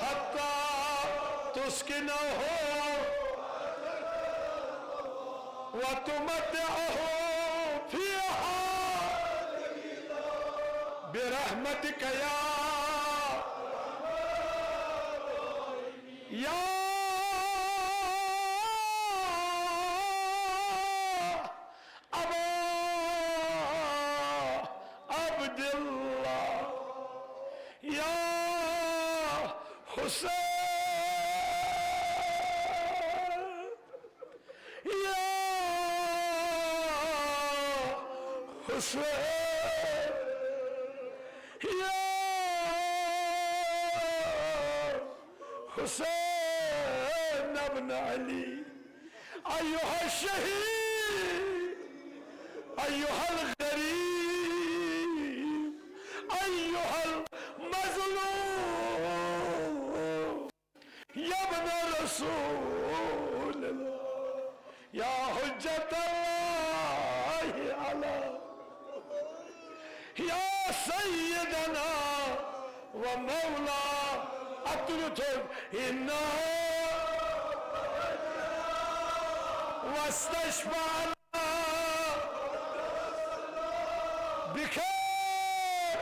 हत्ता तुस्किनहु व तुमत्तिअहु फीहा बिरहमतिक या अबा अब्दुल्लाह या हुसैन या हुसैन या हुसैन इब्न अली अय्युहा शहीद अय्युहल गरीब अय्युहल मज़लूम या इब्न रसूल या हुज्जतल्लाहि अला या सय्यदना व मौला अतुरुतुब इन्ना वस्तशफअना बिखैर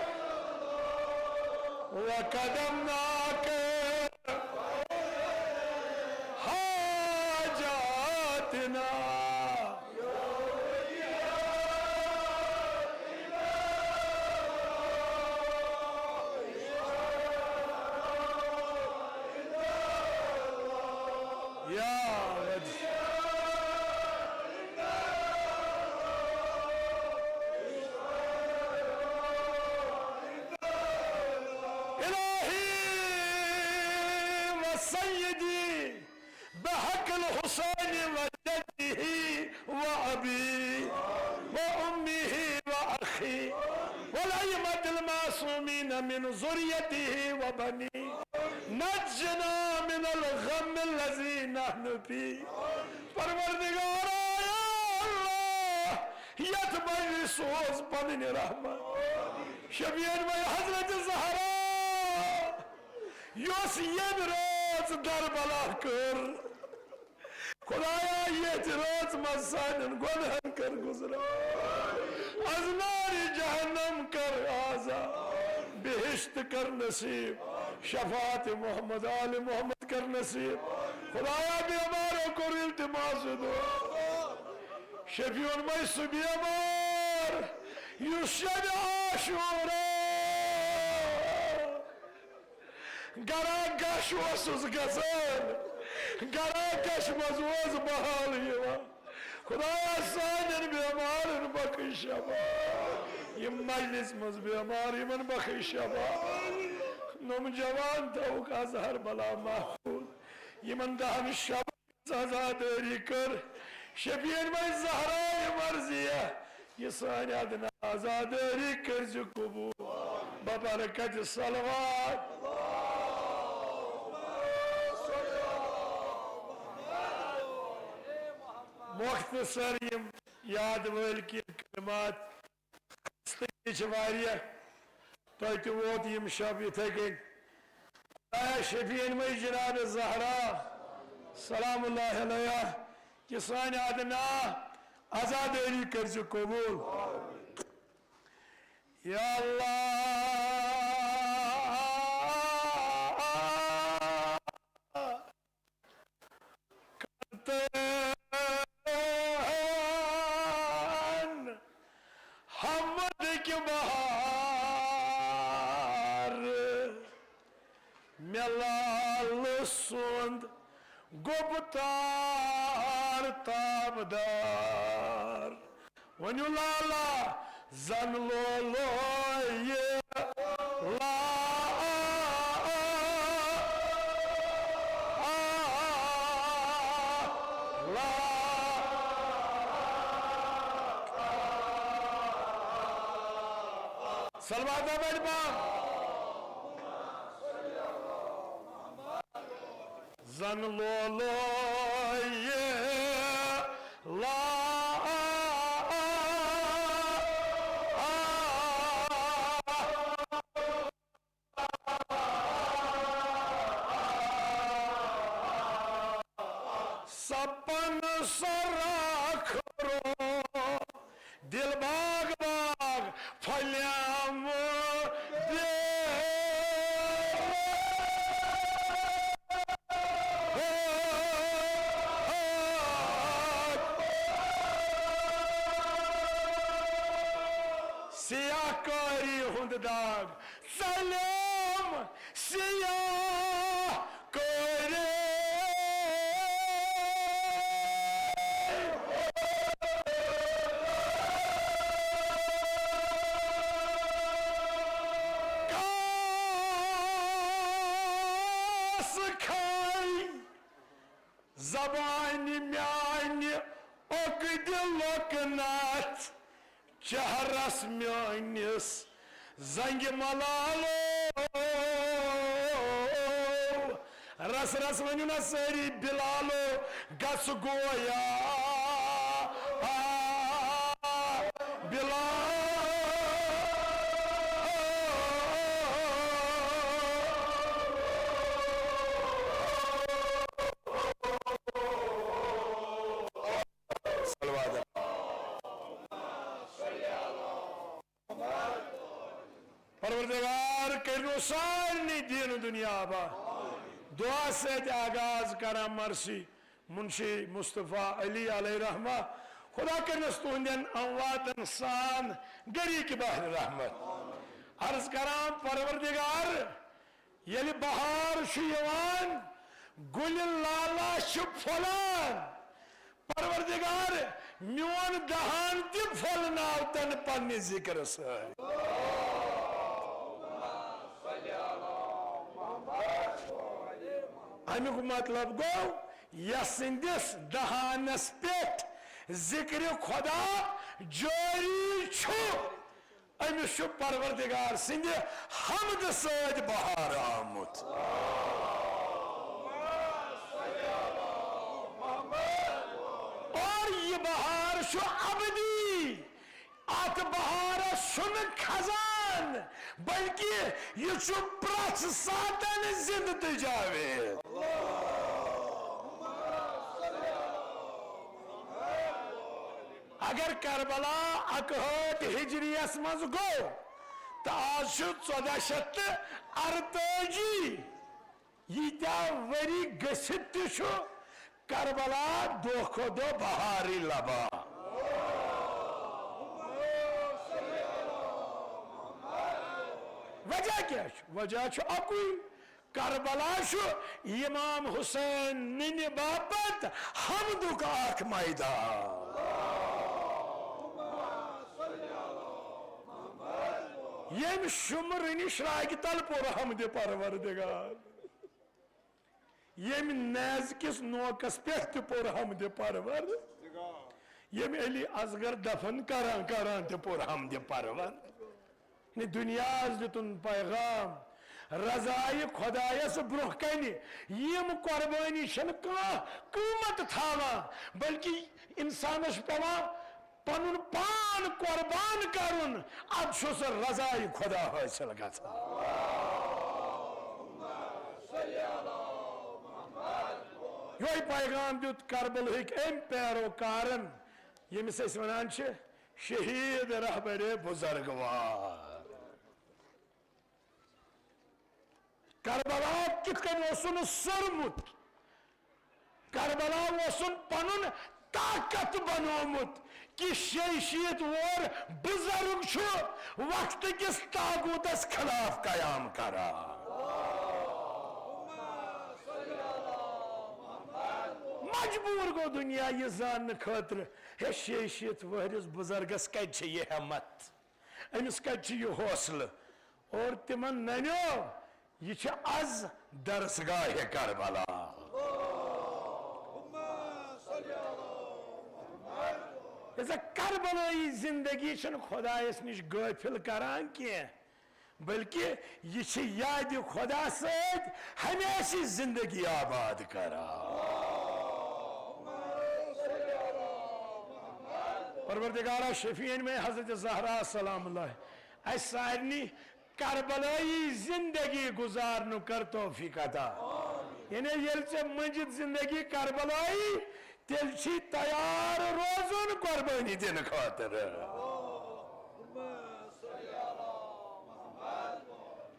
व कदमनाका हाजातना या मिन ज़ुर्रियतिही व बनी नज्जना मिनल गम्मिल लज़ी नहनु फी परवरदिगार या अल्लाह यत मजलिस पन्नि रहमत शबीर में हजरत ज़हरा योस यद रोज करबला कर खुदाया यत रोज मसानन गुनाहन कर गुजरा अज़नारी जहन्नम कर आज़ाद बेहिश्त कर नसीब शफात मोहम्मद आल मोहम्मद कर नसीब खुदाया भी हमारे को इल्तिमास दो शफीउन में सुबह अमार युशद आशूरा गरा गश वसुस गज़न गरा गश मज़वज़ बहाल यवा खुदाया सानन भी हमारे बखश शफा ये मजलिस मज बेमार यमन बखश शफा नम जवान तौक अजहर बला महफूज यमन दहन शब आजादारी कर शबीर में ज़हरा मर्जिया ये सानी अदना आजादारी कर जो कबूल बबरकत सलवात मुख्तसर यम याद वल की कलमात तो वोत यम शब इथे गन शफीन में जनाब ज़हरा सलामुल्लाह अलैहा कि सानी अदना आजादारी कर जो कबूल या अल्लाह करते हमद के बहार मेलाल सुंद गुप्तार ताबदार वनु लाला जन लो ये ला सलवात जन लो ये ला सरा खरो दिल बाग बाग फल्याम दे सिया कारी हुंद दाग सलाम सिया कारी कास खाई जबानी म्यानी ओकद लोकनाथ चेहरस म्यानिस जंग मलालो रस रस वनु ना सारी बिलालो गस गोया बिलाल परवरदिगार करो सारी दीन दुनिया बा दुआ से आगाज करा मरसी मुंशी मुस्तफा अली अलैहि रहमा खुदा करनस तुंदन अमवातन सान गरी की बहर रहमत अर्ज करा परवरदिगार यलि बहार शुयवान गुल लाला फलान परवरदिगार म्योन दहान ति फलनाव तन पन्ने जिक्र से अमुक मतलब गो यसिंदिस दहानस पे जिक्र खुदा जारी छु अमिस परवरदिगार सिंध हमद सद बहार आमुत और ये बहार छु अबदी अत बहार सुन खजान बल्कि ये प्रथ सातन जिंद तुजावे अगर करबला अकहत हिजरियस मज गो तो आज 1448 यीत्या वरी गसित करबला दो खो दो बहारी लबा वजह क्या वजह अकुई करबला इमाम हुसैन निन बापत हमदु का अख मैदान यम शुमर निश्राग तल पुर हमद परवरदिगार यम नज किस नोकस पे पुर हमद परवर यम अली असगर दफन करान करान पुर हमद परवर दुनिया दुन पैगाम रजाई खुदायस ब्रोह कन यम कुर्बानी कीमत थावा बल्कि इंसानस पेवा पनुन पान कुर्बान करुन अब रजाई खुदा हासिल गछा यो पैगाम दुत करबल हिक एम पैरोकारन यमिस वनान शहीद रहबर बुजुर्गवार करबला कित सरमुत करबला पनुन ताकत बनोमुत कि शैशियत और बुजुर्ग वक्त किस तागूतस खिलाफ कयाम करा मजबूर गो दुनिया ये जान खतर हे शैशियत वहरिस बुजुर्गस कत ये हिम्मत अमिस कत ये हौसला और तिमन नन्यो ये आज दरसगाह करबला करबलाई जिंदगी खुदायस निश गाफिल करान क्या बल्कि ये याद खुदा सत हमेशा जिंदगी आबाद करा परवरदिगारा शफीन में हजरत ज़हरा सलामुल्लाह सारनी करबलाई जिंदगी गुजारनु कर तौफीक अता यानी ये मजिद जिंदगी करबलाई तेल तैयार रोजुन कुर्बानी दिन खातर।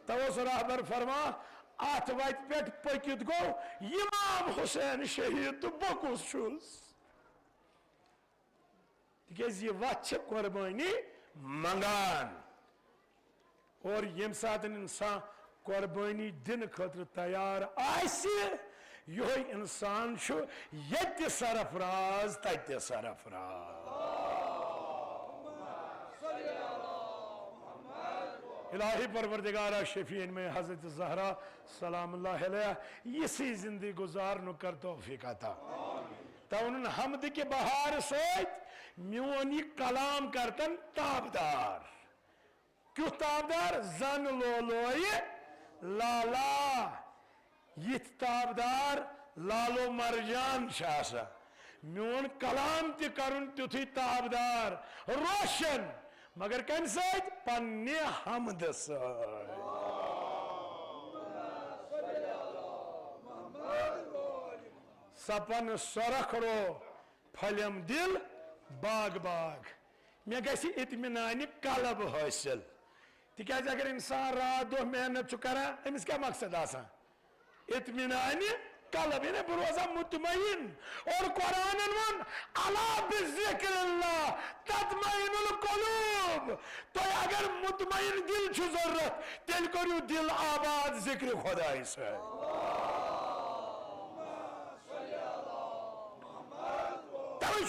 तवस रहबर फरमा अत वत पे पकित गो इमाम हुसैन शहीद तो बकुस तिज यह वत कुर्बानी मंगान और यम सात इंसान कुर्बानी दिन खतर तैयार यो इंसान ये सरफराज तत सरफराज। इलाही परवरदिगारा शफीन में हजरत ज़हरा सलामुल्लाह अलैहा इसी जिंदगी गुजारन कर तौफीक अता। तवन हमद के बहार सत मोन यह कलाम करतन ताबदार। क्यों ताबदार? जन लोलोय लाला यथ ताबदार लालो मरजान मोन कलाम तुन तुथु ताबदार रोशन मगर कम सन्ने हमद सपन सरख रो फलम दिल बाग बाग मे गि इत्मीनान कलब हासिल तिकाज अगर इंसान रात दो मेहनत कर अमिस क्या मकसद आसान इत्मीनान कलब यानी बह रोजा मुतमईन। और कुरान वन अला बिज़िक्रिल्लाह तत्मईनुल कुलूब। तो अगर मुतमईन दिल जरूरत तेल करू दिल आबाद जिक्र खुदाई से।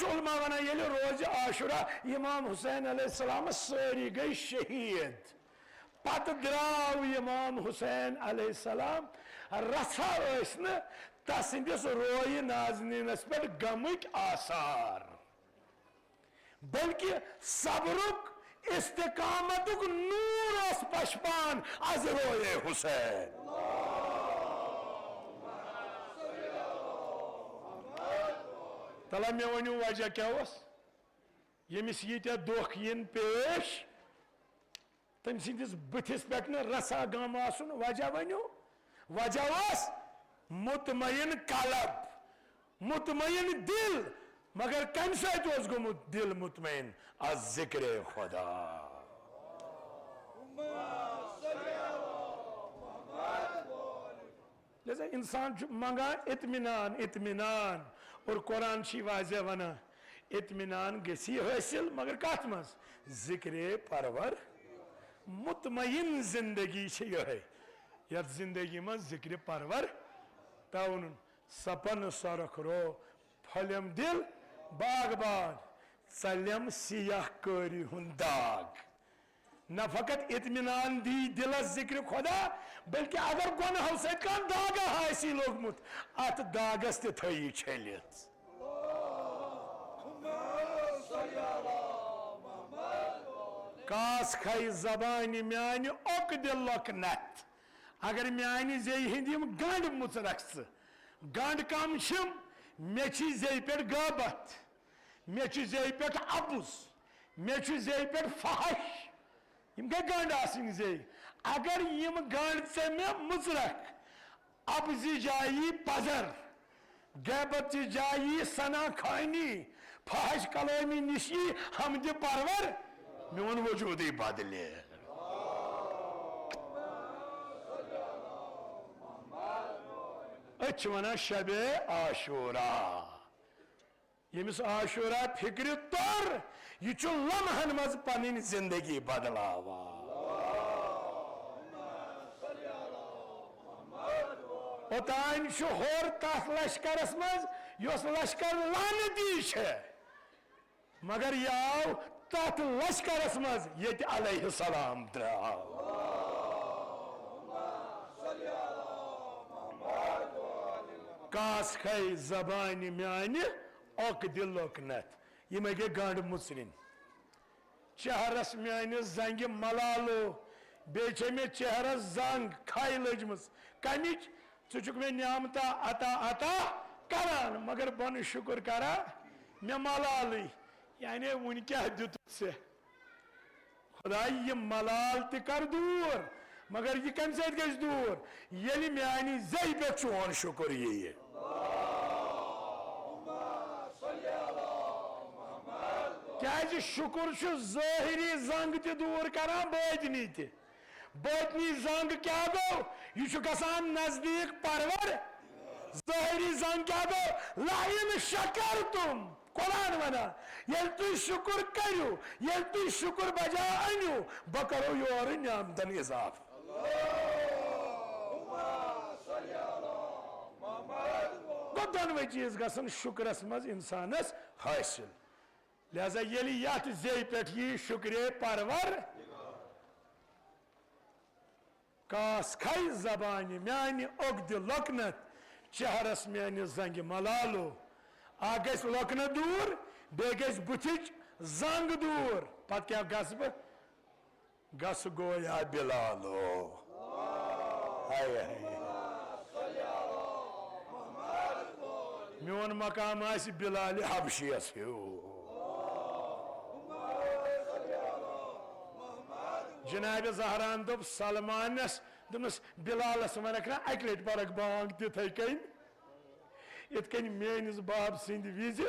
उलमा वन ये रोज आशुरा इमाम हुसैन अलैहिस्सलाम सारी गई शहीद पत द्राव इमाम हुसैन अलैहिस्सलाम रसा तसंदिस रोय नाज़नीनस पे गमुक आसार बल्कि सब्रुक इस्तिकामतुक नूर पशपान अज रोए हुसैन। तला मे वनु वजह क्या यमिस यीत्या दुख यिन पेश तम सिंदिस बुथिस पे रसा गम आसुन वजह वनु वजह मुतमईन कलब मुतमईन दिल मगर कम सत गोमुत दिल मुतमईन अज जिक्र खुदा। जैसे इंसान मंगा इत्मीनान इत्मीनान और कुरान वाज़ह वना इत्मीनान गसी हासिल मगर कत मज जिक्र परवर मुतमईन जिंदगी ये जिंदगी मज जिक्र परवर तवन सपन सरख रो फलम दिल बाग बाग चलम सियाह करी हुन दाग। न फकत इत्मीनान दी दिल जिक्र खुदा बल्कि अगर गुनाह सत दाग हासी लोगमुत अत दागस थी छलित। कास खई जबान म्यान ओक दिलक नत अगर म्यान जे हिंद गंड मुचरक्स गंड कम मे जे पे गबत मे जे पे अबुस मे जे पे फहश यम गई गंड आसन जे अगर यम गंड से मे मुचरक अबजी जाई पजर गैबत जाई सना खानी फहश कलामी निशी हमद परवर मोन वजूद बदले। वन शब आशूरा यमिस आशूरा फिक्र तोर यह लम्हन मज पन जिंदगी बदलावा। ओतान होर तथ लश्करस मज योस लश्कर लानती मगर यह आव तथ लश्करस मज ये अलैहिस्सलाम द्राव। कास खई जबान म्यान ओक दिलोक नत यह मे गई गंड मुचरिन चेहरस म्यान जंग मलालो बे मे चेहरस जंग खाई लजम कमिच चुक मे नियामता अता अता करान मगर बन शुक्र करा मे मलाल यानी वन क्या दुत से खुदा यह मलाल कर दूर मगर यह कम सत गई दूर ये म्यानी जय पे चोन शुक्र ये क्या शुक्र ज़ाहिरी जंग ते दूर करान बातनी ते बातनी जंग क्या गो यह गसान नजदीक परवर ज़ाहिरी जंग क्या गो लाइन शकर तुम कुरान वना ये तुम शुक्र करो ये तुम शुक्र बजा अनु बह करो योर नियामतन इजाफ गो दोनवे चीज गसन शुक्रस मज इंसानस हासिल लिहाजा ये यथ जे पे शुक्रिया परवर कास खै जबान म्यान ओगद लकनत चेहरस म्यान जंग मलालो आ गस लकनत दूर बे गस बुथिच जंग दूर पत क्या गस बह गस गोया बिलालो हाय हाय मोन मकाम आस बिलाल हबशियस हो जनाब जहरान दोप सलमानस दोपस बिलालस वनक ना अक लट परक बांग तिथे कन इत कन मेनिस बाब सिंद विज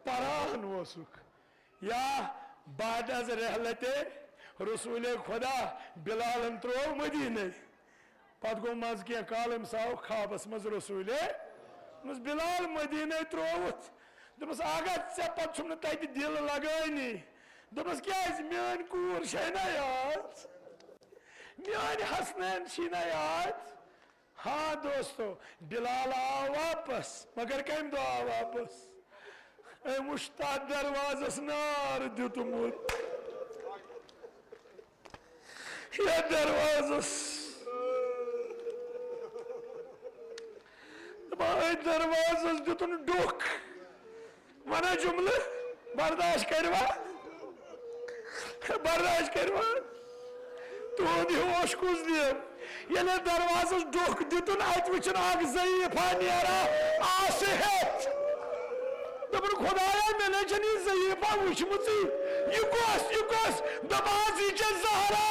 परान ओसुक या बाद अज रहलते रसूल खुदा बिलालन त्रो मदीने पत गो मज क्या कालम साव खाबस मज रसूल बिलाल मदीने त्रोवत दोपस आगा ऐ पे तत दिल लगानी दोपस क्या मान कूर ना याद मान हसनैन ना याद हाँ दोस्तों बिलाल आव वापस मगर कम दो आव वापस मुश्ता दरवाजस नार दितमुत ये दरवाजस दरवाजस दितुन डोक वना जुमल बर्दाश्त करवा बर्दाश्त करवा तुद होश कुछ दिम ये दरवाजस डोक दितुन अत वुचन अग ज़ईफ़ा नेरा आसहत दपन खुदाया मे छन यह ज़ईफ़ा वुचमुत यह कस दपास यह ज़हरा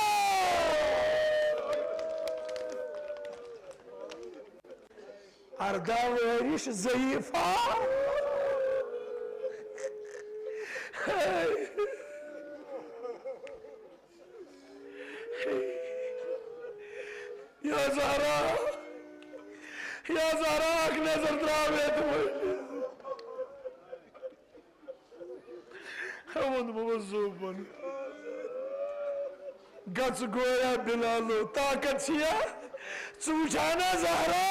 अर्दा वरिश ज़ईफ़ा या ज़हरा अख नजर द्रावे तुम गच गोया बिलालो ताकत छिया चूछाना ज़हरा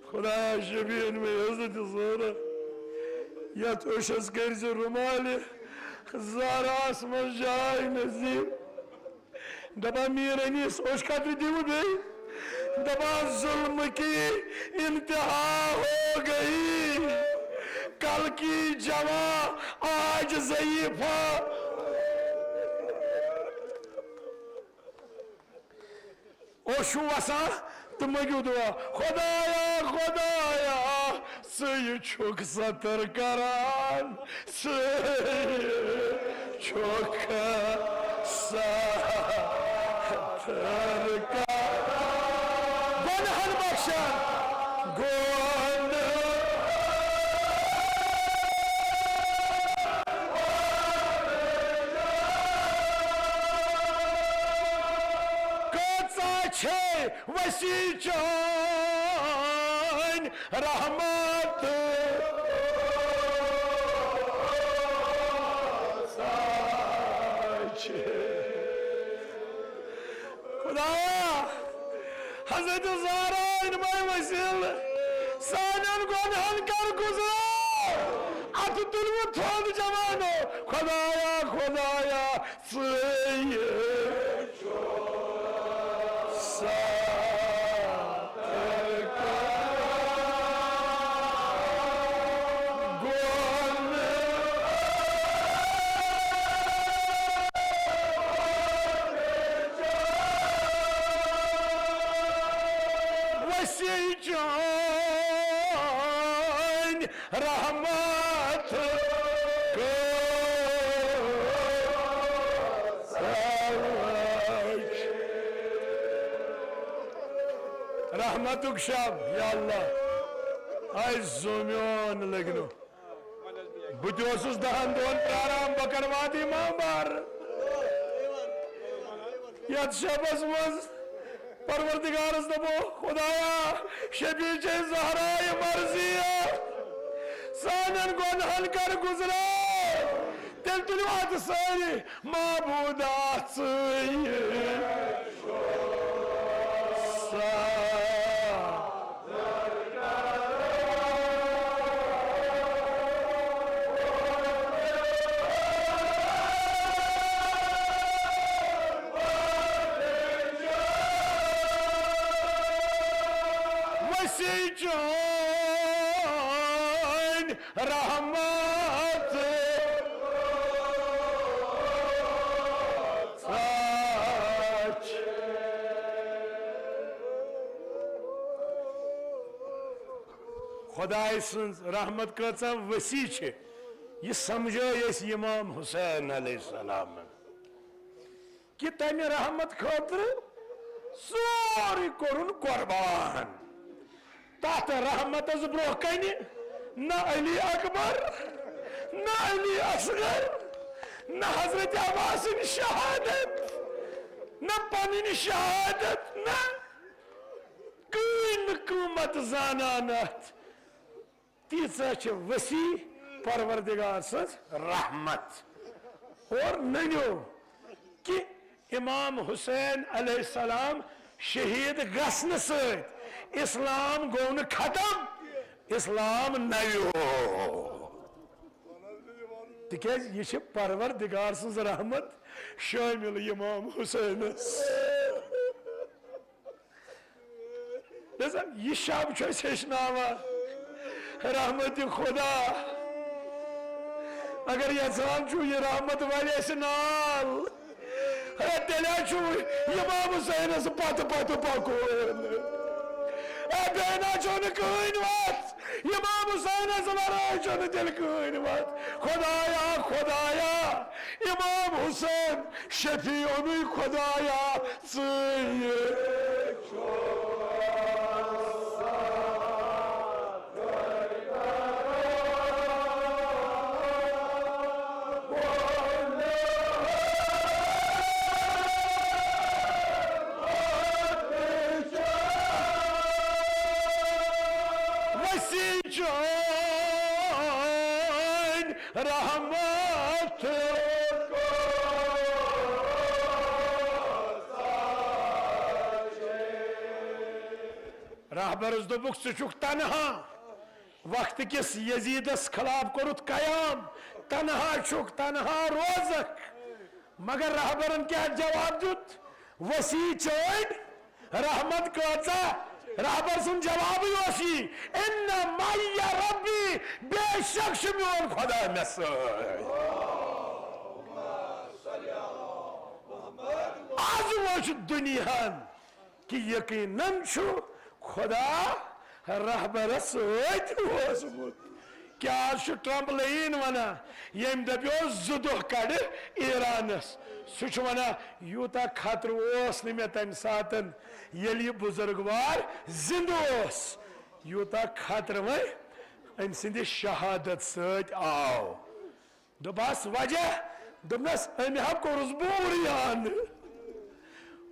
खुदा शबीन में हजरत ज़हरा यथ ओशस कर रुमाल ज़हरास मज जाय नज़ीब दपा मीरनिस ओश कत्र दिव बे दपा जुल्म की इंतहा हो गई कल की जवा आज ज़ईफ़ा ओशु वसा तो मगू दुआ खुदाया खुदाया सही छुक सतर करान सही छुक सतर करान बनहन बख्शा गोन वसी चान रहमत खुदाया हजरत ज़हरा इनमें वसील सानन गुनहन कर गुज़र अत तुलव थोद जवानो खुदाया खुदाया सही रहमत रहमतुक शब या अल्लाह आय जोम्योन लगनो बुतोसुस दहन दोन प्राराम बकरवादी मांबार यत शबस मज परवरदिगारस दबो खुदाया शबी चे ज़हरा ये मर्जी सानन गुनहन कर गुजरा तेल तुलवात सारी माबूदात रहमत सच खुदाई सुन रहमत कचा वसी यह समझो इमाम हुसैन अलैहिस्सलाम कि तमे रहमत खातर सोरी कोरुन कुर्बान तथ रहमत ब्रोह कन न अली अकबर न अली असगर न हजरत अब्बास शहादत न पन शहादत न कन कूमत जानानत तीचा वसी परवरदिगार सज रहमत और नन्यो कि इमाम हुसैन अलैहिस्सलाम शहीद गसन सत इस्लाम गो न खत्म इस्लाम नयो तिकेज यह परवरदिगार सज रहमत शामिल इमाम हुसैनस यह शब हेचनावान रहमत खुदा अगर यहां यह रहमत वाले नाल तेल इमाम हुसैनस पत पत पकोन बेना चो कहन वत इमाम हुसैनस वराय चो तेल कहन वत खुदाया खुदाया इमाम हुसैन शफीउन खुदाया रहमत रहबरस दोपुक सुक तनहा वक्त किस यजीदस खिलाफ कोरुत कयाम तनहा छुक तनहा रोजक मगर रहबरन क्या जवाब दुत वसी चोन रहमत कचा रहबर सुन जवाब योशी इन माया रब्बी बेशक मोन खुदा मे आज वो दुनिया कि यकीनन खुदा रहबर समुत क्या ट्रम्पलाइन वना यम दपो जुदुह कड़ ईरानस सह वना यूता खतर मे तम सात ये बुजुर्गवार जिंद यूता खतर वह अम सद शहादत सव दोपस वजह दोपनस अम हा कोरस बूरियान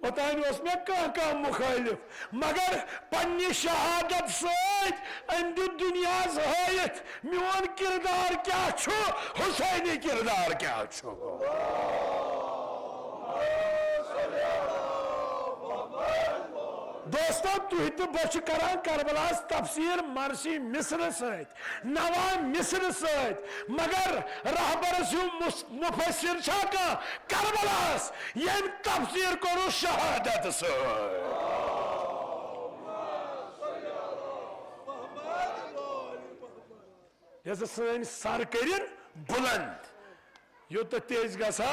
ओतान मे कह मुखालिफ मगर पन्नी शहादत सम दुत दुनिया हयत मोन किरदार क्या हुसैनी किरदार क्या दोस्तों तुह तो बह करान करबलास तफसीर मरसी मिस्र सत नवा मिस्र सत मगर रहबरस मुफसिर करबलास यम तफसीर करो शहादत सन सर कर बुलंद यूत तेज गसा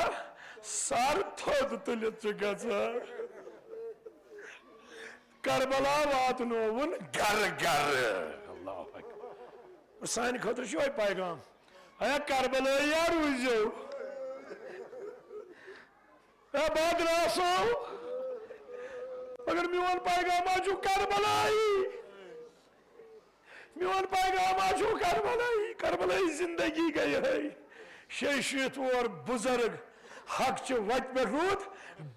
सर थोद तुलित गसा करबला वातनोवन गर गर अल्लाह अकबर सान खतर पैगाम अया करबला रूजो बदरासो अगर मोन पैगाम करबलाई मोन पैगाम आशु करबलाई जिंदगी गई है शेशीत और बुजुर्ग हक च वत पे रूद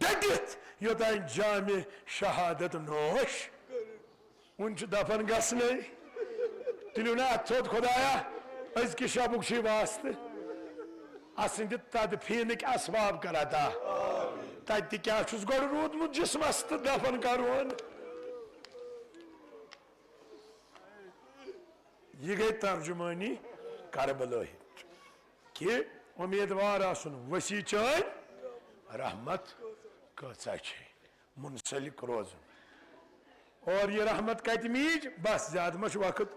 डटित योतान जामे शहादत नोश उन दफन गसने तुलियो ना थोद खुदाया अजकि शबुक वास्ते असंद तदफीनक असबाब करा दा तत क्या गोड़ रूदमुत जिस्मस तो दफन करोन यह गई तर्जुमानी करबला कि उम्मीदवार आसन वसी चान रहमत कचा मुंसलिक रोजन और ये रहमत कत मीज बस ज्यादा मश वक्त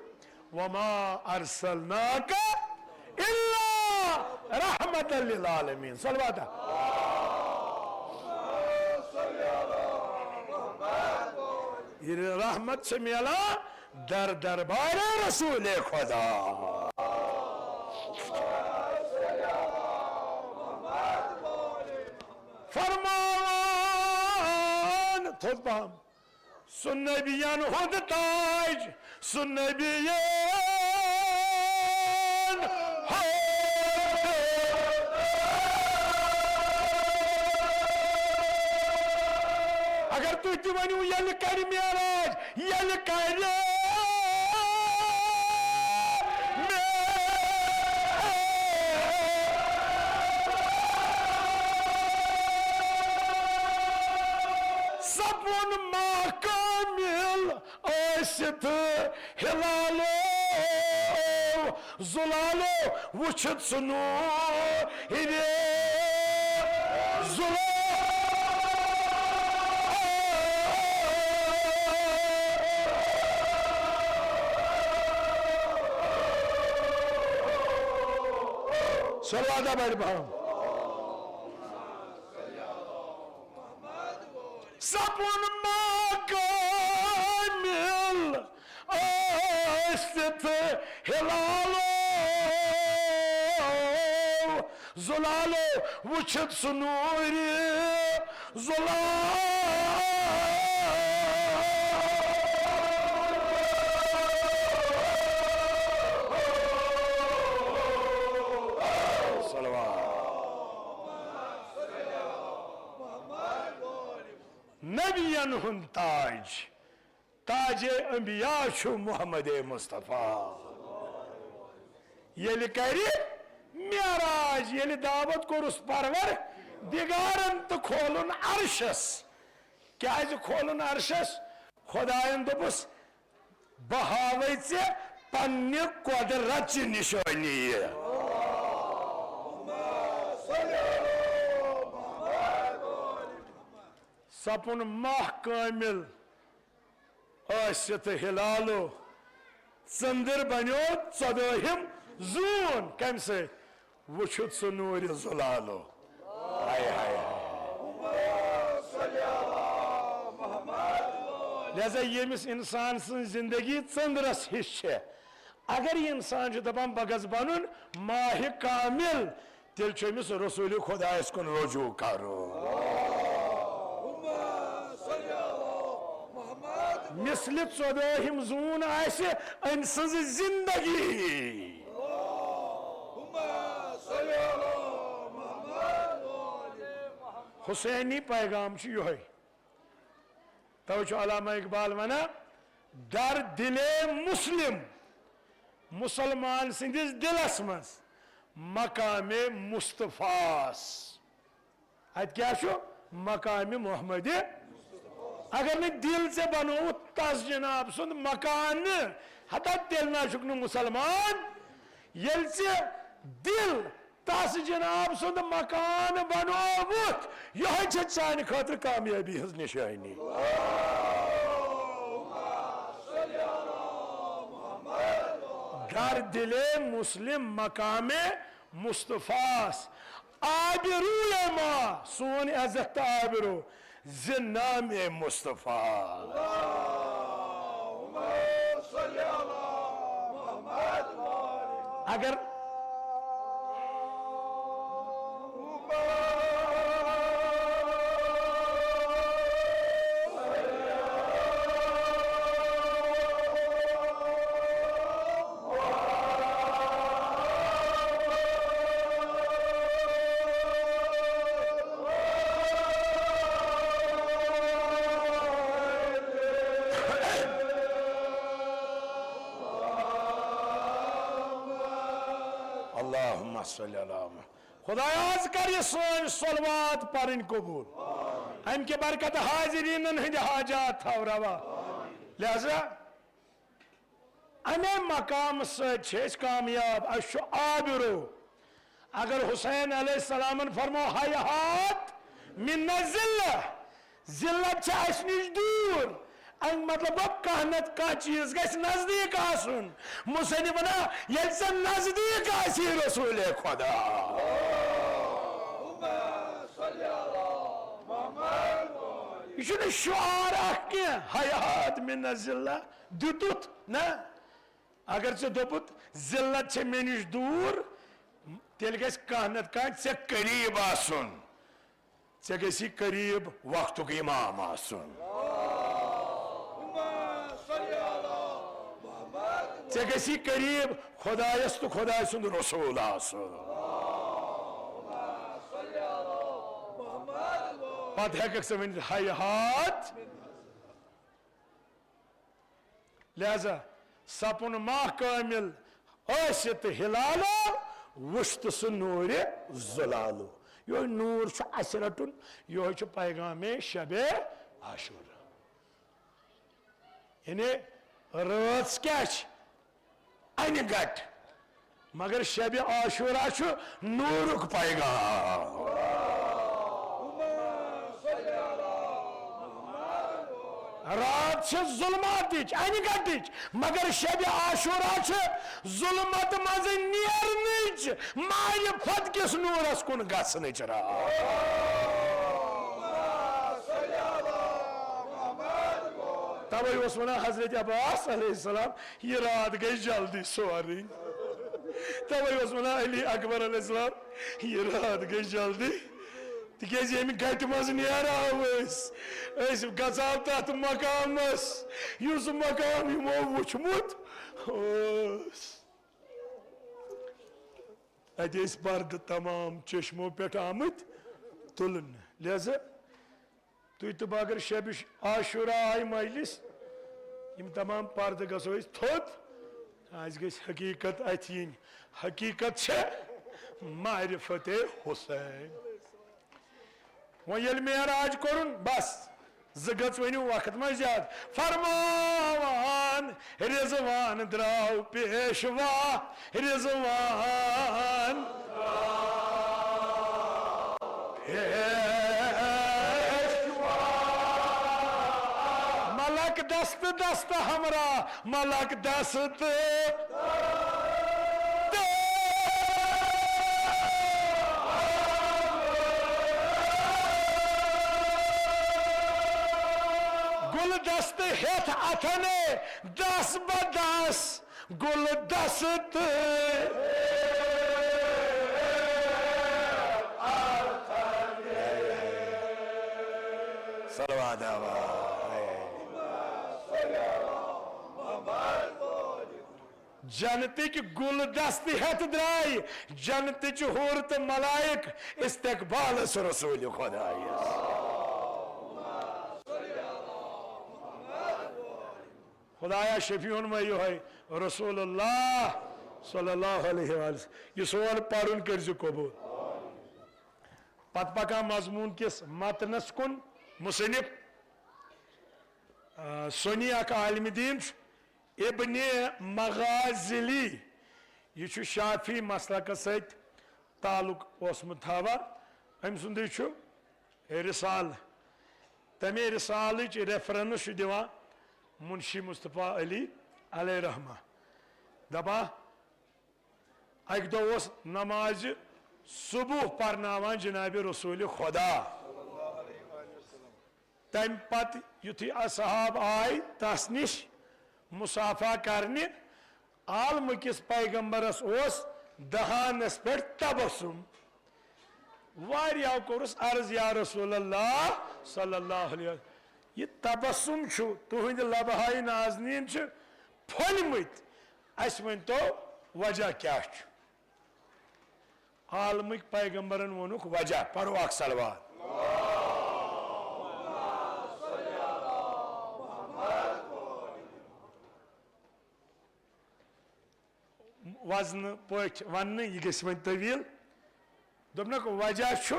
वमा अरसलनाका इल्ला रहमतल लिल आलमीन सलवाता ये रहमत से मिला दर दरबार रसूल खुदा फरमान थोद पाम सुन नबियन हुद ताज सुन नबियन अगर तु वन यल कर मेराज यल कर सपन माकामिल आसित हिलालो जुलालो वुछत सुनो हिरे जुला सलवादा बैठ भाव सपन माकामिल आसित हिलालो जुलालो वुछत सुनूरी जुला नबियन हुन ताज ताज अंबिया छु मोहम्मद मुस्तफा ये करी मेराज ये दावत कोरुस परवर दिगारन तो खोलन अर्शस क्या खोलन अर्शस खुदायन दोपस बहावे से पन्ने कुदरत निशानी सपन माह कामिल आसित हिलालो चंदर बनो 14 जून कम से वुछुत सो नूर जुलालो हाय हाय लिहाजा यमिस इंसान सं जिंदगी चंद्रस हिश अगर ये इंसान दपान बगस बनुन माह कामिल तेल अमिस रसूल खुदायस कुन रुजू करो मिसल 14 जून अम सज जिंदगी हुसैनी पैगाम ये तव अल्लामा इकबाल वना दर दिले मुस्लिम मुसलमान सिंदिस दिलस मज मकामे मुस्तफास अत क्या मकामे मोहम्मद अगर न दिल से बनो तस जनाब सुन मकान हता तेल ना शुक्न मुसलमान यल से दिल तस जनाब सुन मकान बनोवुत यह सान खतर कामयाबी हज निशानी दर दिले मुस्लिम मकामे मुस्तफास आबिरू मा सोन अजत आबिरू जिन्नाम मुस्तफा अगर सल्ली अला मुहम्मद। खुदायाज कर ये सोन सलवात पढ़न कबूल, अम के बरकत हाजिरीन हंद हाजात थव रवा। लिहाजा अमे मकाम से कामयाब अश आबिरो। अगर हुसैन अलैहिस्सलाम फरमो हयात मिन जिल्ला, जिल्लत अश निश दूर, मतलब कह न कह चीज गस नजदीक आसन। मुसन्निफ वना ये नजदीक आसी रसूल खुदा। यह शुआर हयात मिन जिल्ला दुत न। अगर ऐ दोपुत जिल्लत से मे निश दूर, तेल गस कह न कह ऐ करीब आसन, ऐ गसी करीब वक्तुक इमाम आसन, ऐ गसी करीब खुदायस तो खुदाय सुंद रसूल आसन। पत हेक से वन हयात। लिहाजा सपुन माह कामिल आसित हिलालो, वुश्त सु नूर जुलालो। यो नूर अस रटुन, यो पैगाम शबे आशूरा। यानी रात क्या अन गट, मगर शबे आशूरा नूरुक पैगाम। रात जुलमत अन गट, मगर शबे आशूरा जुलमत मज नीरन मारिफत किस नूरस कुन गसन रात। तवे वन हजरत अब्बास अलैहिस्सलाम यह रात गई जल्दी सोरी। तवे वन अली अकबर अलैहिस्सलाम यह रात गई जल्दी, तिज गट मज गजाव तथ मकामस, उस मकाम यमो वुचमुत अत पर्द तमाम चश्मों पे आमत तुलन। लिहाजा तुम तो अगर शब आशूरा आय मजलिस, यम तमाम पर्द गो थोद, आज गई हकीकत अत yin। हकीकत मारिफत हुसैन। वो ये मेराज कोरुन बस जगत वनु वक्त में ज्यादा। फरमान रिजवान द्राव पेशवा, रिजवान मलक दस्त दस्त हमरा मलक दस्त गुलदस्त हेथ अथने 10 ब10 गुलदस्त जनतिक गुलदस्त हेथ द्राय, जनतिच हूर तो मलाइक इस्तकबाल रसूल खुदा। खुदाया शफीउन में यो है रसूलुल्लाह सल्लल्लाहु अलैहि वसल्लम। यह सोल पढ़न कर कबूल। पत पका मजमून किस मतनस कुन मुसन्निफ सुनी आलिम दीन इब्ने मगाजिली, यह शाफी मसलक सत ताल्लुक ओसमुत थावा। अम सुंद रिसाल, तमे रिसाल रेफरेंस दिवान मुंशी मुस्तफ़ा अली अलैहि रहमा। दपा अक दो नमाज सुबह पर्नावान जनाब रसूल खुदा। तम पत युथी असहाब आय तस निश मुसाफा करने, आलम किस पैगंबरस दहानस पे तबसुम। वारियाव कोरस अर्ज या रसूलल्लाह सल्लल्लाहु अलैहि वसल्लम, यह तबसुम तुहद लबहाय नाजनीन फलमत, अस वन तो वजह क्या। आलमिक पैगंबरन वोनुक वजह। पढ़ो अख सलवात। वजन पट वन यह गि वन तवील दोपनक वजह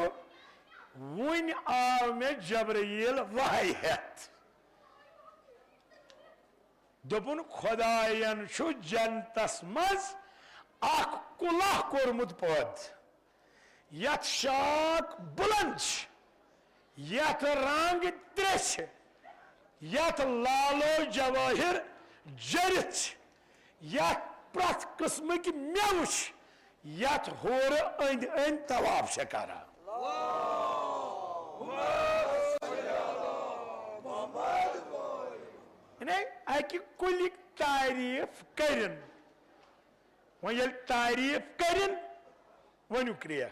वन आव मे जबरील वही हेत दोपन खुदायन जनतस मज कुलह कोरमुत पद यथ शाख बुलंद यथ रंग त्रेछ यथ लालो जवाहिर जरित यथ प्रथ किस्म की मेवश यथ होर अंद अंद तवाफ शकारा अकि कुलिक तारीफ करन वो तारीफ करन वनु क्रिया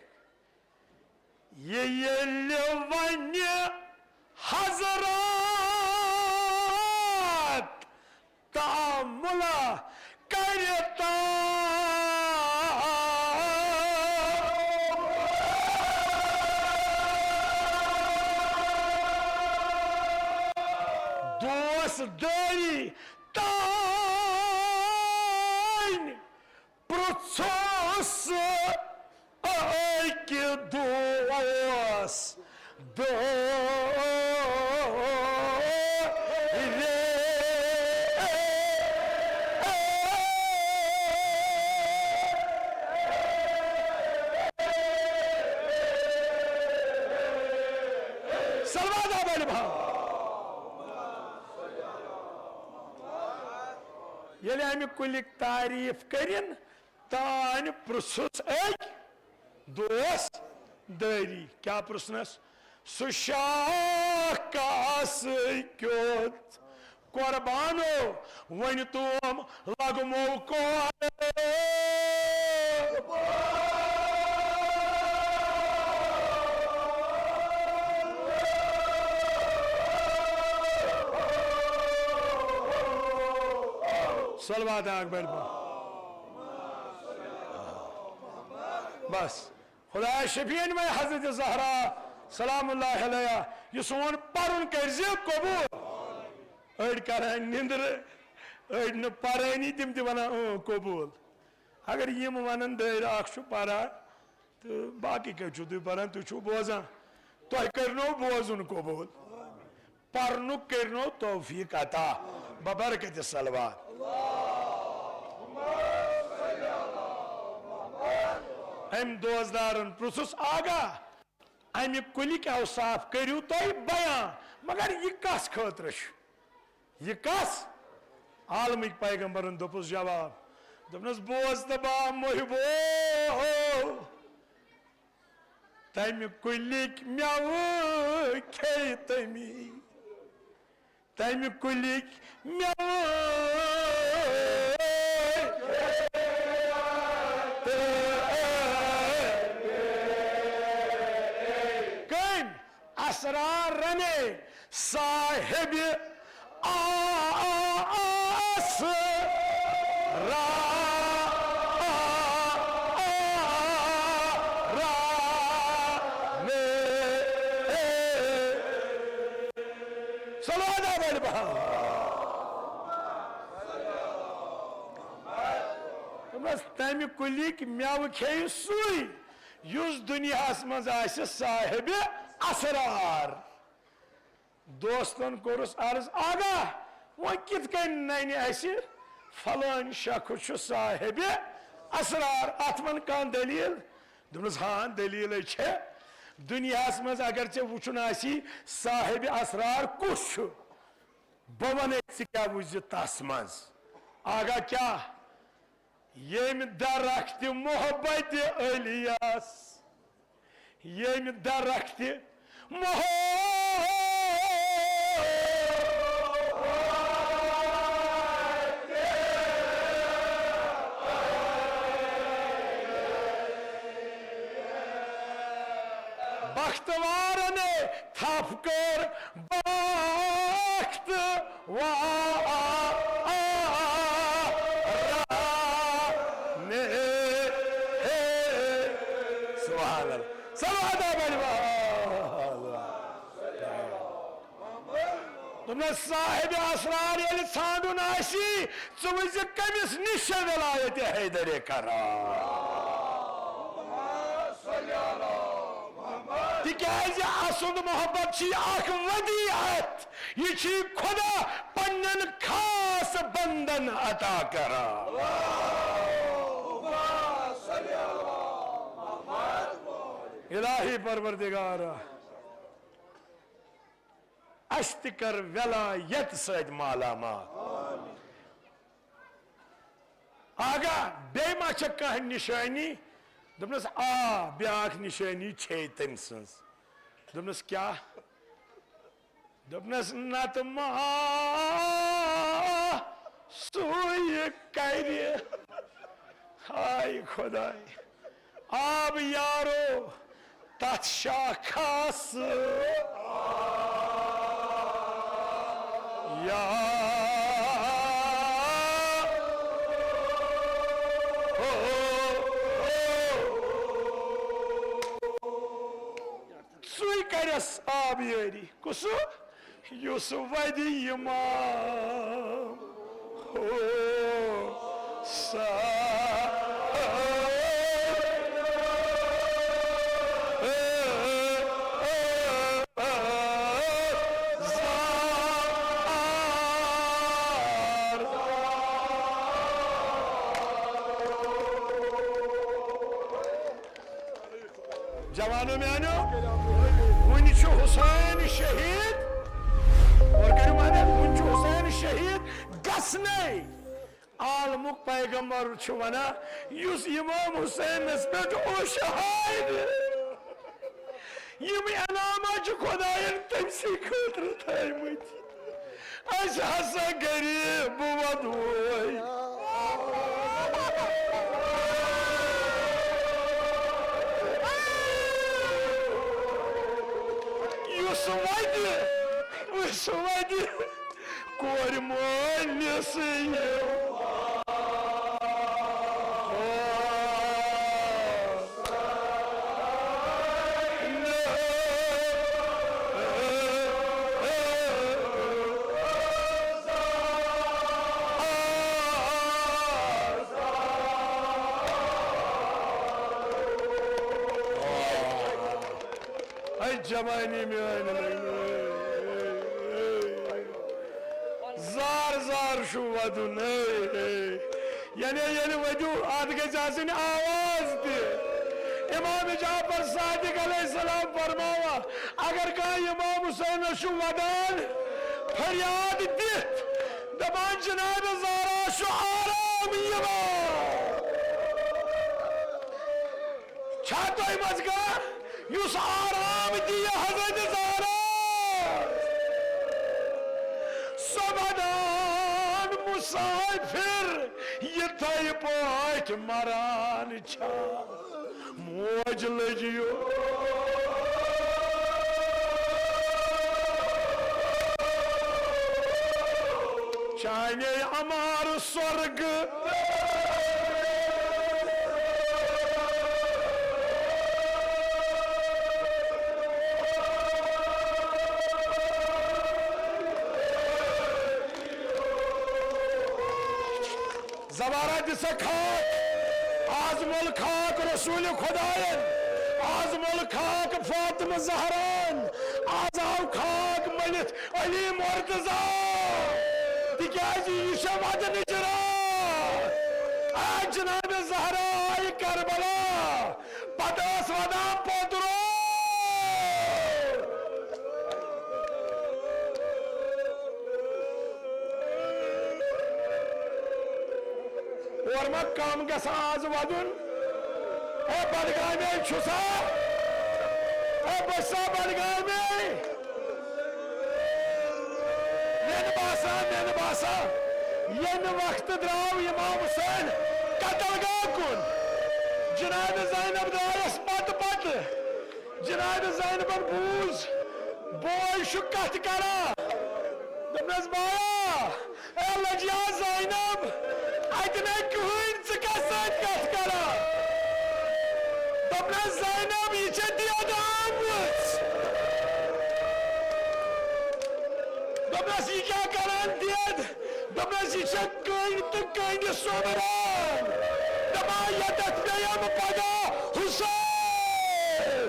ये वन हजरात तामुला करता दोस्तदारी तान प्रोत्साहस के दोस्त दो सलवादा बल भाव ये अमि कुलिक तारीफ करिन तान प्रुसुस दोस्त दारी क्या प्रश्नस सुशाकास क्योत कुर्बानो वन तुम लगमो को सलवात अकबर बस खुदा शफीन में हजरत ज़हरा सलामुल्लाह अलैहा यह सोन परुन कर कबूल अड़ कर निंद्र अड़ न पारानी तिम तना कबूल अगर यम वन दर परा तो बाकी क्या तुम पान तुम बोजान तुह करनो बोजुन कबूल पर्नु करनो तौफीक अता बबरकत सलवात अम दोस्तदारन प्रुसुस आगा अमि कुलिक अवसाफ करू तुम बयान मगर यह कस खतर यह कस आलमिक पैगंबरन दोपस जवाब दोपनस बोज तबा मोहिबो तमि कुलिक मेव खे तमि कुलिक मेव असरार रने साहिब आस रा सलादा बल बस तमि कुलिक मेव खे सुई युस दुनियास मज आसि साहिब असरार दोस्तन कोरस अर्ज आगा वो कित कन नैनि असी फलान शख्स साहिब असरार अथमन कान दलील दोपनस हाँ दलील छे दुनियास मज अगर चे वुचुन आसी साहिब असरार कुछ बह वन क्या वुज तस मज आगा क्या येम दरख्त मोहब्बत अलियास येम दरख्त बख्तवार ने थप कर बख्त साहिब असरार ये छान चुज कमिस निश विलायत हैदर करा तिकाज असुद मोहब्बत वदीअत यह खुदा पन्न खास बंदन अता करा इलाही परवरदिगार अस्त कर वलायत सद माला माल आगा बेमा कह निशानी दपनस ब्याख निशानी छे तम सज दपनस क्या दपनस नत मा सुय कर हाय खुदाय आब यारो तथ शाखास या सुई करस आब यारी कुस युस वदी इमाम हो सा जवानों में आनो वुन हुसैन शहीद और करू माने वुन हुसैन शहीद गसने आलमुक पैगंबर वना युस इमाम हुसैन पे ओ शहीद यम अनामा खुदायन तमसी खतर थमत अस हसा गरीब वदोय Swadi Kormolya съел Ай जवानी में आने लगे जार जार शु वदुन यानी वदू अत गसन आवाज ति इमाम जाफर सादिक अलैहिस्सलाम फरमावा अगर कह इमाम हुसैन शु वदान फरियाद दित दबान जनाब ज़ारा शु आराम छातो मजगा युस आराम दिया हजरत ज़ारा सबदान मुसाफिर ये थई पाठ मरान छा मौज लजियो चाहे अमार स्वर्ग ज़बारा दिस खाक आजमुल खाक रसूल खुदायन आजमुल खाक फातिमा ज़हरान आजाव खाक मलिक अली मुर्तज़ा तिकाजी यह वदन इजरा आज जनाब ज़हरा आई करबला पदस वदा पोतरो और मैं काम गसा आज वदन ए बडगाम में छुसा ए बसा बडगाम में मेन बासा यन वक्त द्राव इमाम हुसैन कतलगाह कुन जनाब ज़ैनब दायस पत पत जनाब ज़ैनबन बूज बोय शु कत करा दपनस बाया ए लजिया ज़ैनब अतने कहन कत करा दपनस ज़ैनब यह दिया दपनस दमस यह कन तो कन सोमरान दमा यतत पेयम पगा हुसैन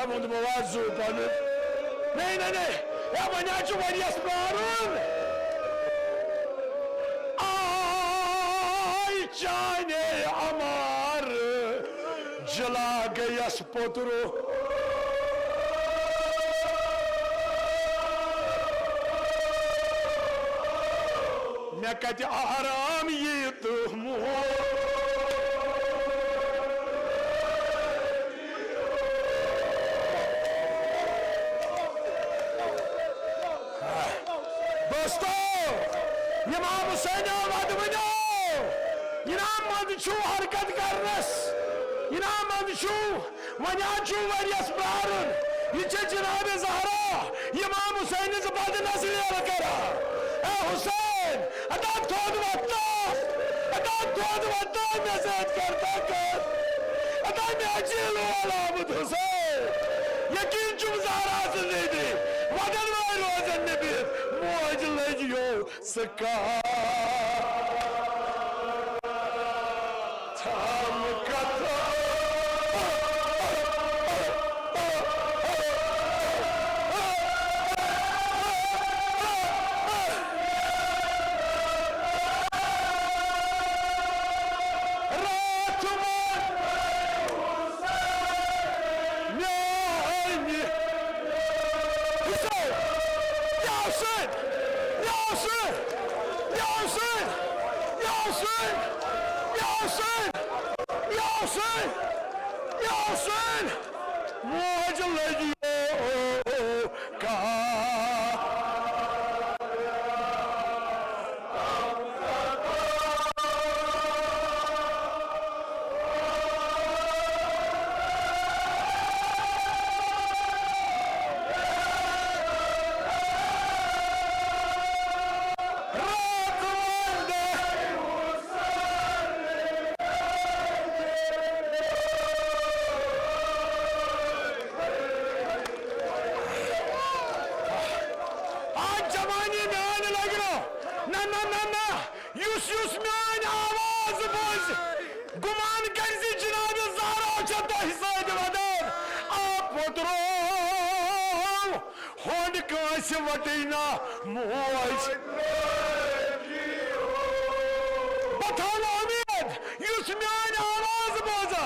अब उन मवाजू पन नहीं या वना छु वरियस प्रारुन आई जाने अमार जला गयस पोतरो मैं कहते आराम ये तो इमाम हुसैन वद वनो इनाम मंद छु हरकत करनस इनाम मंद छु वना छु वरियस प्रारुन यह जनाब ज़हरा इमाम हुसैन बद नस्ल करा ए हुसैन अदा थोद वत्ता नज़र करता कर अदा में अजील वाला अब्द हुसैन यकीन छु ज़हरा जिंदगी वदन वाल रोज़न नबी मोज लजियो सका थाम कथा वटीना मोज बथान उम्मीद युस मान आवाज बोजा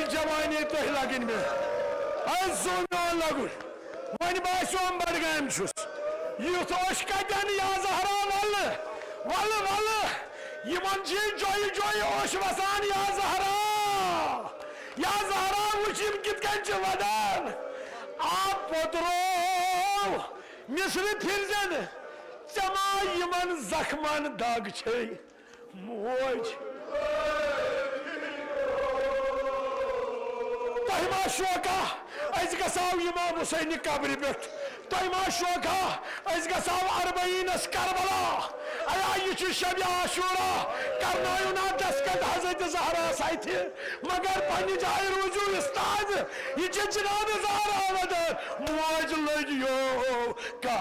जवानी तो लगन में लगुन वन बासोम बडगाम युथ कतन या ज़हरा वल वल वल यमन जोय जोय वसान या ज़हरा वुचिम कित वदान आप पोतरो मिस्र फिरजन चमा यमन जख्मन दाग छे मोज तहिमा शोका अज गसाव इमाम हुसैन कब्र पे तहिमा शोका अज गसाव अरबईनस करबला अया यह शब आशूरा करनायु ना दस्खत हजरत ज़हरा सत मगर पन्ने जाय रूजू उस्ताद यह जनाब ज़हरा वदन मोज लगियो का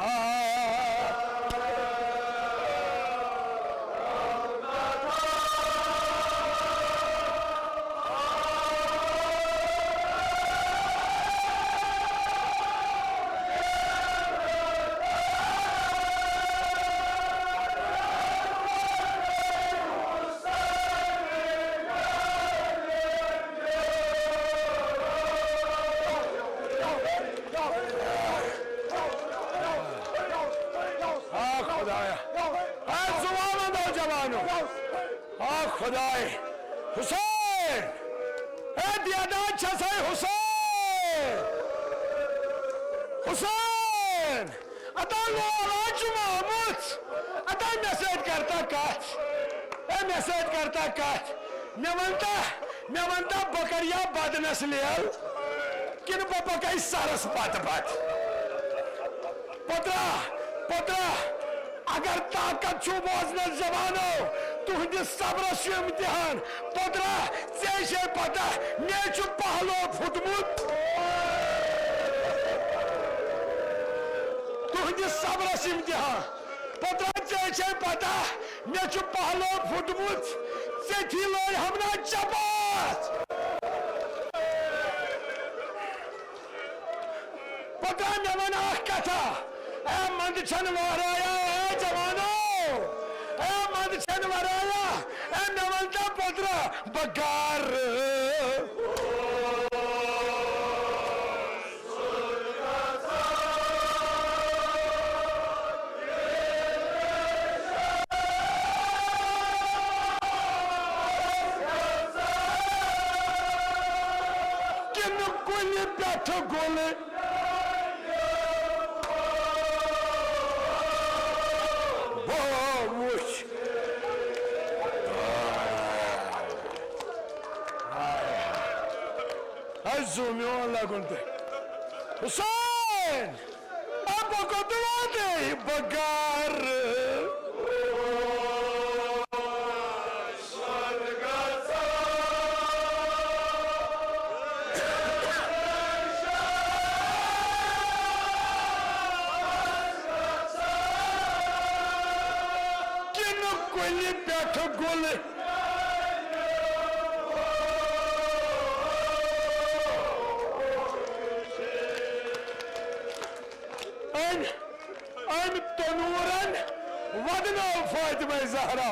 खुदाए हुसैन हुसैन हुसैन अता लोलाच मामुच अता मेसेज करता कथ मे सत करता कथ मे वनता बकरिया बदनस्लियल किन बकई सरस पत पत्रा अगर ताकत छु बोजन जवानो तुहदिस सब्रस इम्तिहान पत्रा ऐसे पता मे पहलो फुटमुत तुहदिस सब्रस इम्तिहान पत्रा ऐसे पता मे पहलो फुटमुत थी लोग हमना चपात पता मे वन कथा मंद छन वराया जवानो मंद छन वराया मे वनता पत्रा बगार गोले लगुनते हुसैन अब को दुआ दे बगार गोले तनूरन वदनो फातिमा ज़हरा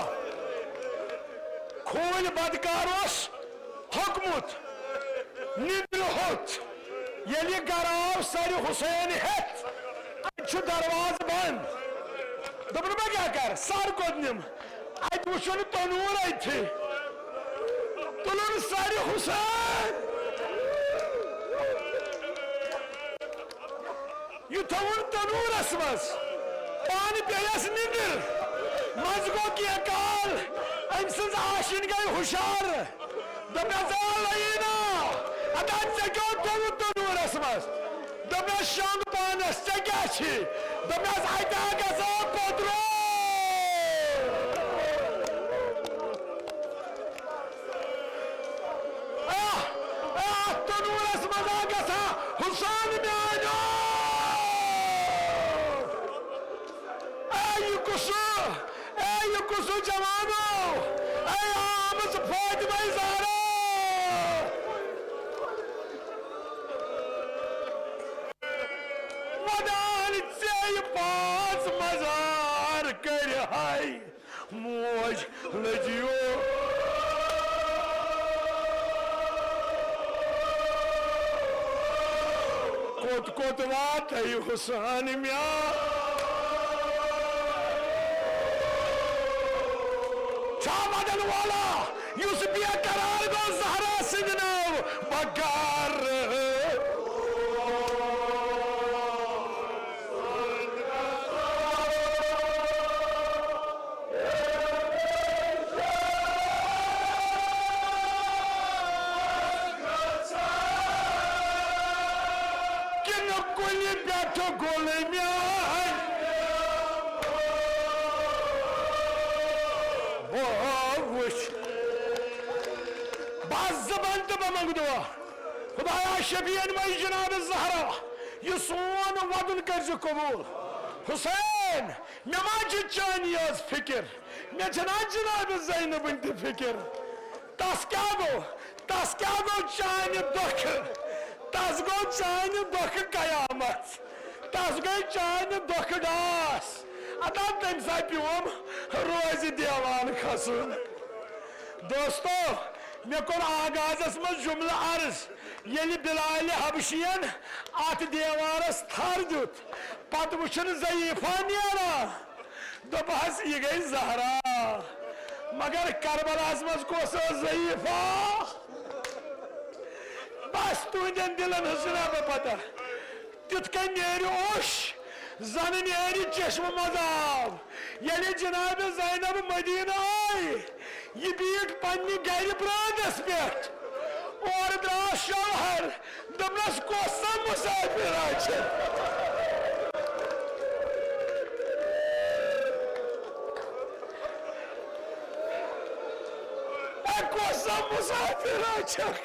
खून बदकारोस हुकमुत निद्रहुत यलि गराव सर हुसैन हेत दरवाज बंद दोपन मैं क्या कर सर कोदनिम अत वुन तनूर अथि तुलन सारे हुसैन यह थवन तनूरस मज पान पेयस निदर मज गो क्या काल अम सज आशिन गई हुशार दपना अदा चो थव तनूरस मज दपना शंग पानस चे क्या दपना अता गो पोदरो तनूरस मजा गसा हुसैन म्यानो कुसु जवानो आमस फातिमा ज़हरा मदान से पास मजार कर हाय मोज लजियो कोत बात है हुसैन म्या मदन वाला यूसुफिया करार गो ज़हरा सिंधनो बगार किन कुल बैठो गोले में खुदाया शबीन मई जनाब ज़हरा यह सोन वदन कर कबूल हुसैन मे मा चान फिक्र मे जना जनाब ज़ैनब फिक्र तस क्या गो चान दुख तस गो चान दुख कयामत तस गई चान दुख डास अता तम सा प्योम रोज देवान खसन दोस्तों मे कोर आगाजस मज जुमला अर्ज यलि बिलाल हबशियन अत देवारस थर दुत पत वुचन ज़ईफा नेरा दोपहस यह गई ज़हरा मगर करबलास मज कोस ज़ईफा बस तुंदन दिलन हसना पता तित कन नेर ओश Zanın yeri çeşme mazab. Yeli Cenab-ı Zeynep Medine ay. Ye büyük panni gayri pradas pet. Orada şahar. Damlas kossam musafir açın. Kossam musafir açın.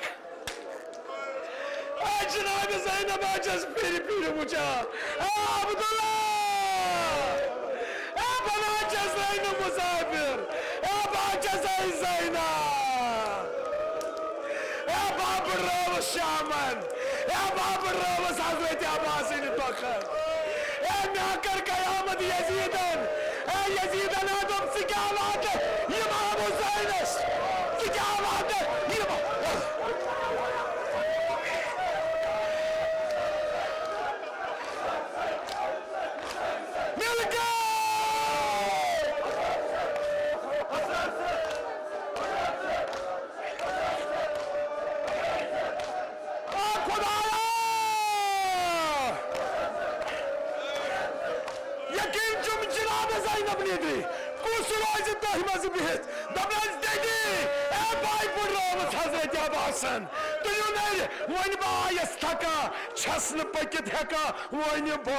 Cenab-ı Zeynep açız piri piri bucağı. Abdullah! Bana açız Zeynep musafir. Açız ey Zeynep. Babır Ravuz Şaman. Babır Ravuz Hazreti Abbas'ını bakın. Mehkar kıyamet Yezid'den. Yezid'den adam sikavadı. İmam-ı Zeynep. Sikavadı. İmam. Войны ба ястака, часны пакет хека, войны ба.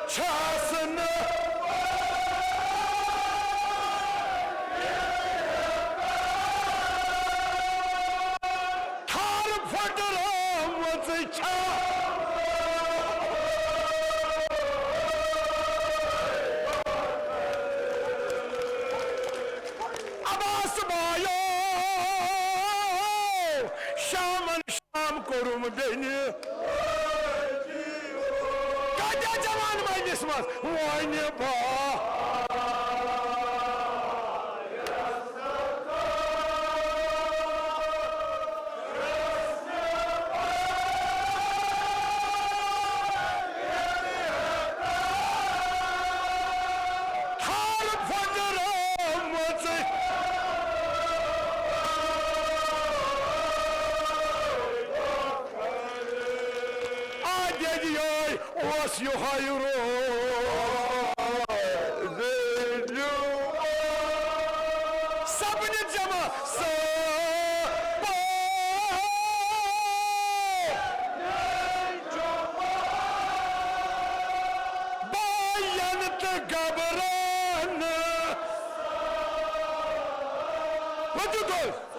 Часны. Тар фадырам вазыча. Korum beni. Kaç zamanım aynısmaz. Aynı ba. يخير ذلو سبن الجماع سبا بيانت قبران وجدوا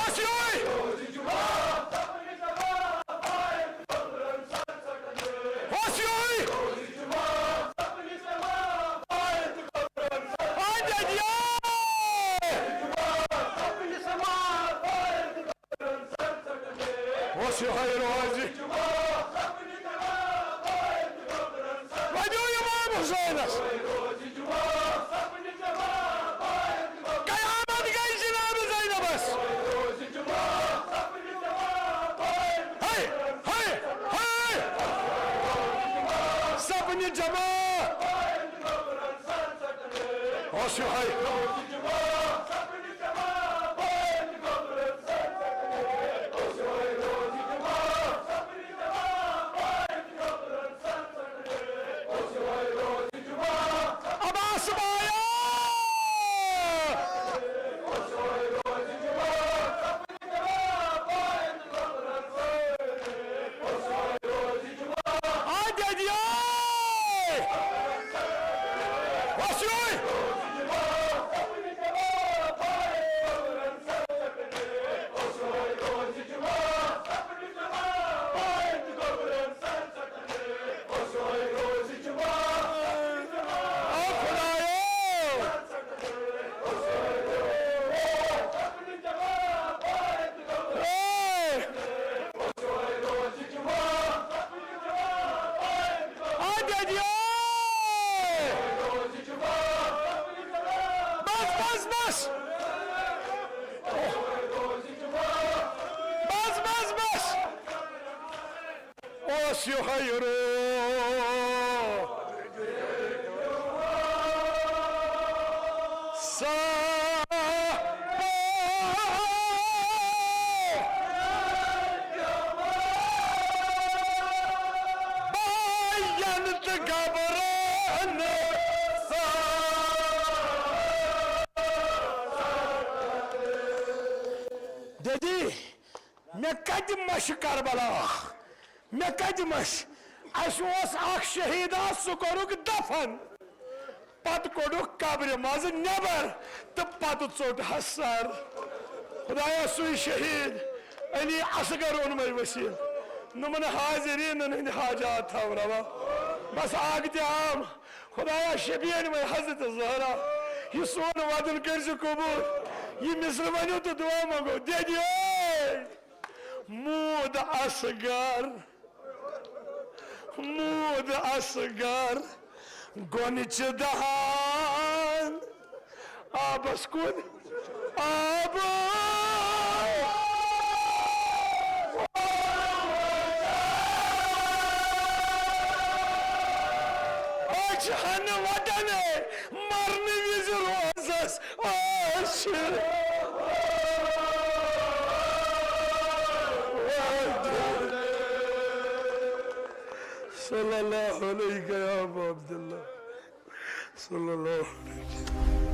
Wasioi! Wasioi! Wasioi rozi. Vadioju mama Huseinas. Kıyamet gençin abi Zeynep'es. Hey, hey, hey. Sapını cama. Wasioi. Hayırı dedi, ne kadınmış Karbala, ne kadınmış, aşos ak şehida su koruk dafan, pat koruk kabri mazı neber, tıp patı çort hasar, Hudaya suyu şehid, ani asgar onmay vesil, numune hazirin hacat tavrava, bas agdam, Hudaya şebiyen ve Hazreti Zahra, Yusuf'un vadıl kersi kubur, ये मुसलमानों तो दुआ मांगो दे दियो मूद असगर गोनिच दहान आबस कुन आब हन वतने मरने विज रोजस आशिर सल्लल्लाहु अलैहि या अबू अब्दुल्लाह सल्लल्लाहु अलैहि